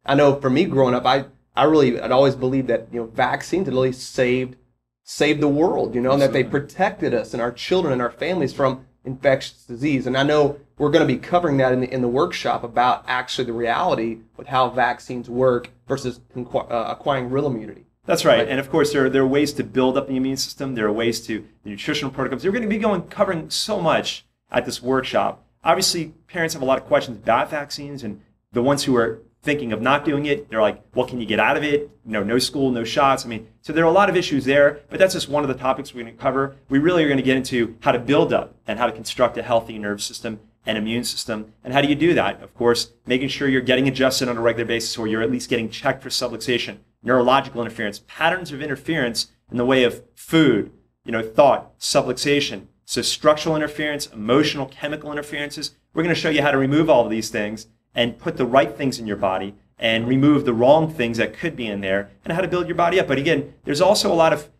I know for me growing up, I'd always believed that, vaccines had really saved the world, and that they protected us and our children and our families from infectious disease. And I know we're going to be covering that in the workshop about actually the reality with how vaccines work versus acquiring real immunity. That's right. And of course, there are ways to build up the immune system. There are ways to the nutritional protocols. We're going to be covering so much at this workshop. Obviously, parents have a lot of questions about vaccines, and the ones who are thinking of not doing it, they're like, what can you get out of it? No school, no shots. So there are a lot of issues there, but that's just one of the topics we're going to cover. We really are going to get into how to build up and how to construct a healthy nervous system and immune system. And how do you do that? Of course, making sure you're getting adjusted on a regular basis, or you're at least getting checked for subluxation, neurological interference, patterns of interference in the way of food, thought, subluxation. So structural interference, emotional, chemical interferences. We're going to show you how to remove all of these things and put the right things in your body and remove the wrong things that could be in there, and how to build your body up. But again, there's also a lot of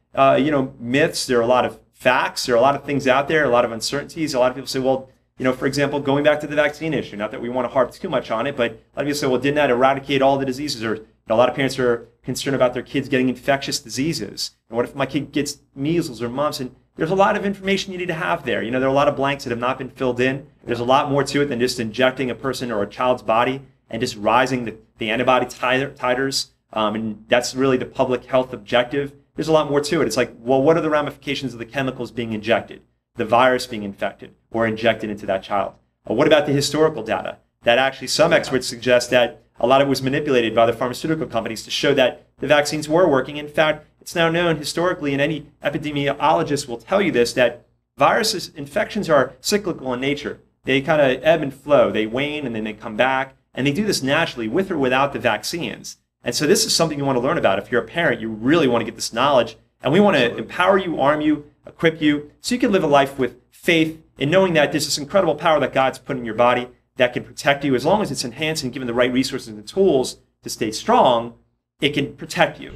myths. There are a lot of facts. There are a lot of things out there, a lot of uncertainties. A lot of people say, well, for example, going back to the vaccine issue, not that we want to harp too much on it, but a lot of people say, well, didn't that eradicate all the diseases? Or a lot of parents are concerned about their kids getting infectious diseases. And what if my kid gets measles or mumps? And there's a lot of information you need to have there. There are a lot of blanks that have not been filled in. There's a lot more to it than just injecting a person or a child's body and just rising the antibody titers. And that's really the public health objective. There's a lot more to it. It's like, well, what are the ramifications of the chemicals being injected, the virus being infected or injected into that child? What about the historical data? That actually some experts suggest that a lot of it was manipulated by the pharmaceutical companies to show that the vaccines were working. In fact, it's now known historically, and any epidemiologist will tell you this, that viruses, infections are cyclical in nature. They kind of ebb and flow. They wane and then they come back. And they do this naturally with or without the vaccines. And so this is something you want to learn about. If you're a parent, you really want to get this knowledge. And we want to empower you, arm you, equip you, so you can live a life with faith in knowing that there's this incredible power that God's put in your body that can protect you. As long as it's enhanced and given the right resources and tools to stay strong, it can protect you.